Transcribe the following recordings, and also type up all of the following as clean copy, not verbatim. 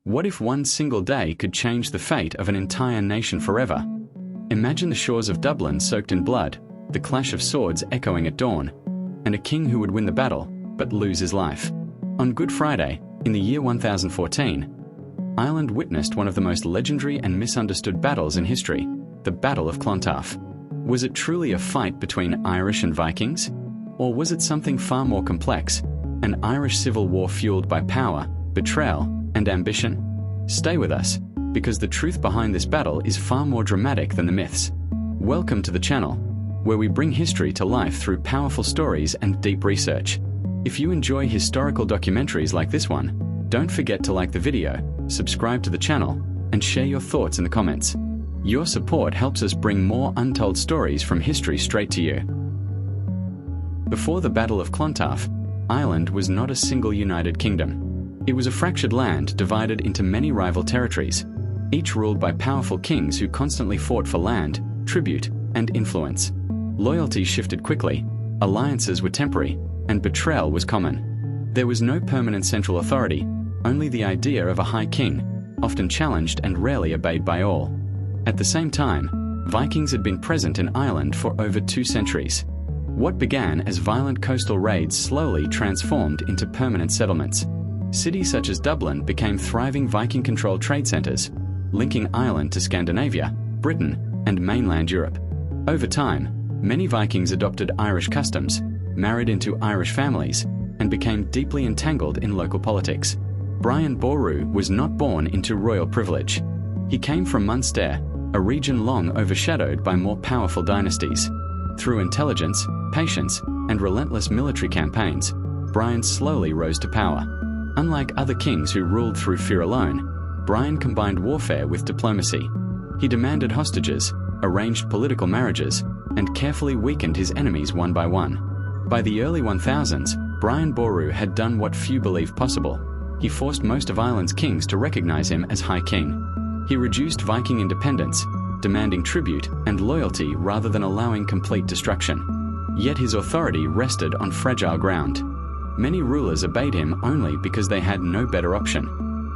What if one single day could change the fate of an entire nation forever? Imagine the shores of Dublin soaked in blood, the clash of swords echoing at dawn, and a king who would win the battle, but lose his life. On Good Friday, in the year 1014, Ireland witnessed one of the most legendary and misunderstood battles in history, the Battle of Clontarf. Was it truly a fight between Irish and Vikings? Or was it something far more complex, an Irish civil war fueled by power, betrayal, and ambition? Stay with us, because the truth behind this battle is far more dramatic than the myths. Welcome to the channel, where we bring history to life through powerful stories and deep research. If you enjoy historical documentaries like this one, don't forget to like the video, subscribe to the channel, and share your thoughts in the comments. Your support helps us bring more untold stories from history straight to you. Before the Battle of Clontarf, Ireland was not a single united kingdom. It was a fractured land divided into many rival territories, each ruled by powerful kings who constantly fought for land, tribute, and influence. Loyalty shifted quickly, alliances were temporary, and betrayal was common. There was no permanent central authority, only the idea of a high king, often challenged and rarely obeyed by all. At the same time, Vikings had been present in Ireland for over 2 centuries. What began as violent coastal raids slowly transformed into permanent settlements. Cities such as Dublin became thriving Viking-controlled trade centres, linking Ireland to Scandinavia, Britain, and mainland Europe. Over time, many Vikings adopted Irish customs, married into Irish families, and became deeply entangled in local politics. Brian Boru was not born into royal privilege. He came from Munster, a region long overshadowed by more powerful dynasties. Through intelligence, patience, and relentless military campaigns, Brian slowly rose to power. Unlike other kings who ruled through fear alone, Brian combined warfare with diplomacy. He demanded hostages, arranged political marriages, and carefully weakened his enemies one by one. By the early 1000s, Brian Boru had done what few believed possible. He forced most of Ireland's kings to recognize him as High King. He reduced Viking independence, demanding tribute and loyalty rather than allowing complete destruction. Yet his authority rested on fragile ground. Many rulers obeyed him only because they had no better option.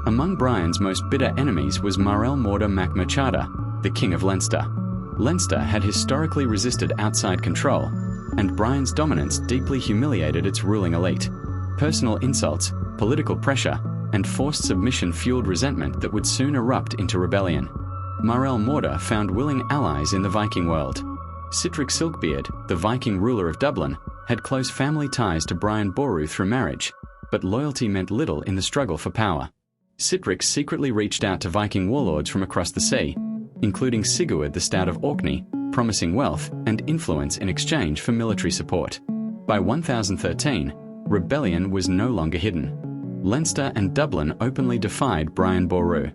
Among Brian's most bitter enemies was Máel Mór mac Machada, the King of Leinster. Leinster had historically resisted outside control, and Brian's dominance deeply humiliated its ruling elite. Personal insults, political pressure, and forced submission fueled resentment that would soon erupt into rebellion. Máel Mór found willing allies in the Viking world. Sihtric Silkbeard, the Viking ruler of Dublin, had close family ties to Brian Boru through marriage, but loyalty meant little in the struggle for power. Sihtric secretly reached out to Viking warlords from across the sea, including Sigurd the Stout of Orkney, promising wealth and influence in exchange for military support. By 1013, rebellion was no longer hidden. Leinster and Dublin openly defied Brian Boru.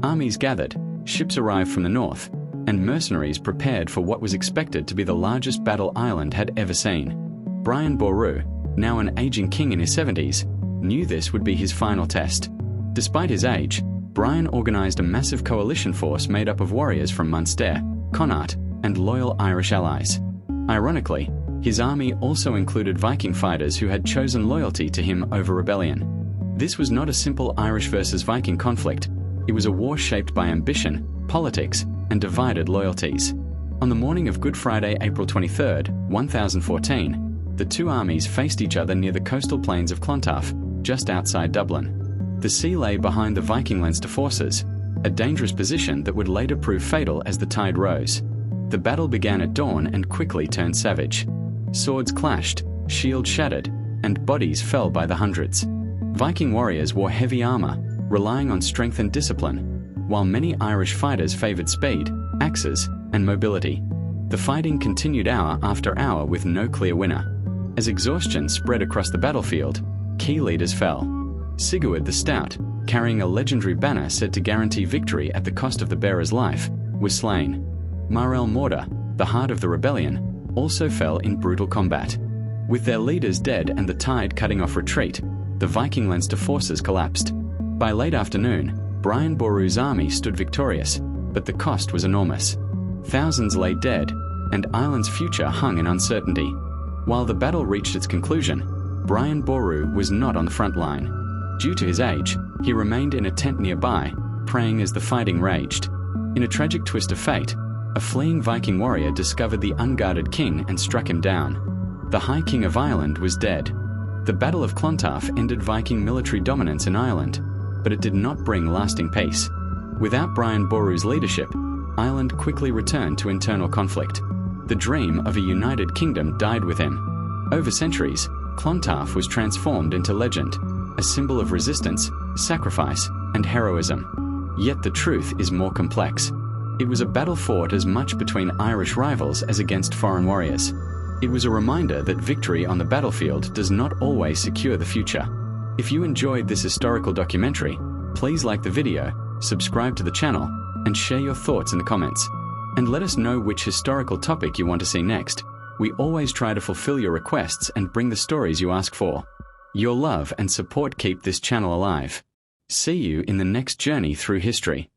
Armies gathered, ships arrived from the north, and mercenaries prepared for what was expected to be the largest battle Ireland had ever seen. Brian Boru, now an aging king in his 70s, knew this would be his final test. Despite his age, Brian organized a massive coalition force made up of warriors from Munster, Connaught, and loyal Irish allies. Ironically, his army also included Viking fighters who had chosen loyalty to him over rebellion. This was not a simple Irish versus Viking conflict. It was a war shaped by ambition, politics, and divided loyalties. On the morning of Good Friday, April 23, 1014, the two armies faced each other near the coastal plains of Clontarf, just outside Dublin. The sea lay behind the Viking Leinster forces, a dangerous position that would later prove fatal as the tide rose. The battle began at dawn and quickly turned savage. Swords clashed, shields shattered, and bodies fell by the hundreds. Viking warriors wore heavy armor, relying on strength and discipline, while many Irish fighters favored speed, axes, and mobility. The fighting continued hour after hour with no clear winner. As exhaustion spread across the battlefield, key leaders fell. Sigurd the Stout, carrying a legendary banner said to guarantee victory at the cost of the bearer's life, was slain. Máel Mór, the heart of the rebellion, also fell in brutal combat. With their leaders dead and the tide cutting off retreat, the Viking Leinster forces collapsed. By late afternoon, Brian Boru's army stood victorious, but the cost was enormous. Thousands lay dead, and Ireland's future hung in uncertainty. While the battle reached its conclusion, Brian Boru was not on the front line. Due to his age, he remained in a tent nearby, praying as the fighting raged. In a tragic twist of fate, a fleeing Viking warrior discovered the unguarded king and struck him down. The High King of Ireland was dead. The Battle of Clontarf ended Viking military dominance in Ireland, but it did not bring lasting peace. Without Brian Boru's leadership, Ireland quickly returned to internal conflict. The dream of a united kingdom died with him. Over centuries, Clontarf was transformed into legend, a symbol of resistance, sacrifice, and heroism. Yet the truth is more complex. It was a battle fought as much between Irish rivals as against foreign warriors. It was a reminder that victory on the battlefield does not always secure the future. If you enjoyed this historical documentary, please like the video, subscribe to the channel, and share your thoughts in the comments. And let us know which historical topic you want to see next. We always try to fulfill your requests and bring the stories you ask for. Your love and support keep this channel alive. See you in the next journey through history.